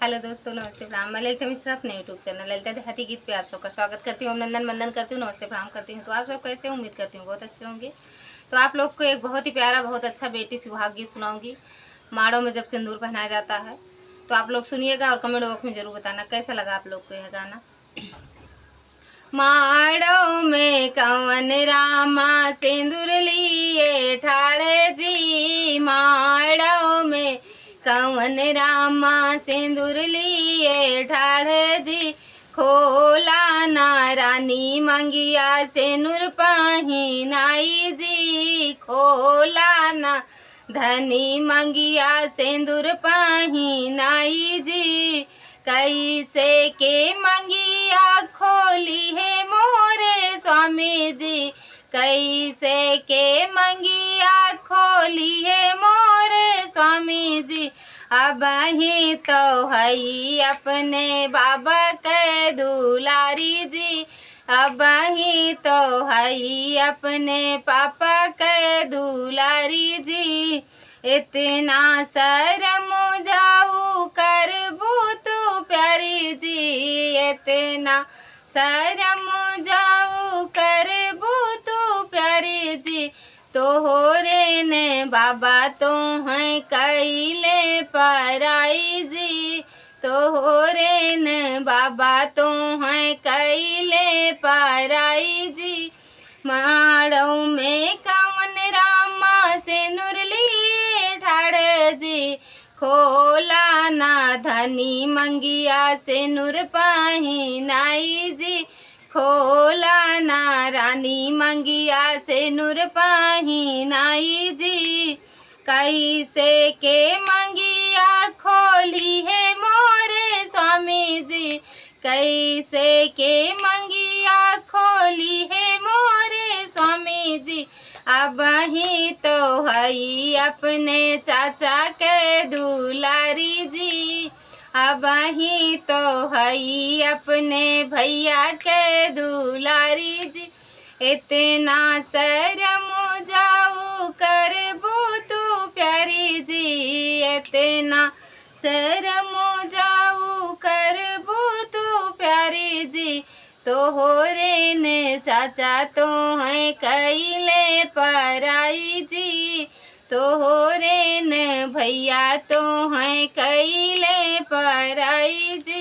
Hello दोस्तों, नमस्ते प्रणाम। मैं ललिता मिश्रा अपने यूट्यूब चैनल ललिता देहाती गीत पे आप सबका स्वागत करती हूँ। अभिनंदन वंदन करती हूँ, नमस्ते प्रणाम करती हूँ। तो आप सब कैसे, उम्मीद करती हूँ बहुत अच्छे होंगे। तो आप लोग को एक बहुत ही प्यारा, बहुत अच्छा बेटी सुहाग गीत सुनाऊंगी। माड़ों में जब सिंदूर पहनाया जाता है, तो आप लोग सुनिएगा और कमेंट बॉक्स में जरूर बताना कैसा लगा आप लोग को यह गाना। माड़ों में कवन रामा सिंदूर लिए ठाड़े जी, माड़ों में कवन रामा सिंदूर लिए ठाड़े जी, खोला ना रानी मंगिया सिंदूर पहिनाई जी, खोला ना धनी मंगिया सिंदूर पहिनाई जी, कैसे के मंगिया खोली है मोरे स्वामी जी, कैसे के मंगिया खोली है मोरे स्वामी जी, अब ही तो हई अपने बाबा के दुलारी जी, अब ही तो हई अपने पापा के दुलारी जी, इतना शर्म जाऊ करबू तू प्यारी जी, इतना शर्म जाऊ करबू तू प्यारी जी, तोहरे ने बाबा तो हैं कैले पराई जी, तोहरे ने बाबा तो हैं कैले पराई जी, माड़ों में कवन रामा सिंदूर लिए ठाड़ जी, खोला ना धनी मंगिया सिंदूर पहिनाई जी, खोला ना रानी मंगिया सिंदूर पहिनाई जी, कैसे के मंगिया खोली है मोरे स्वामी जी, कैसे के मंगिया खोली है मोरे स्वामी जी, अब ही तो हई अपने चाचा के दुलारी जी, अब ही तो हई अपने भैया के दुलारी जी, इतना शर्म जाऊ करबू तू प्यारी जी, इतना शर्म जाऊ करबू तू प्यारी जी, तोहरे ने चाचा तो हैं कैले पराई जी, तोहरे ने भैया तो हैं कैले पराई जी।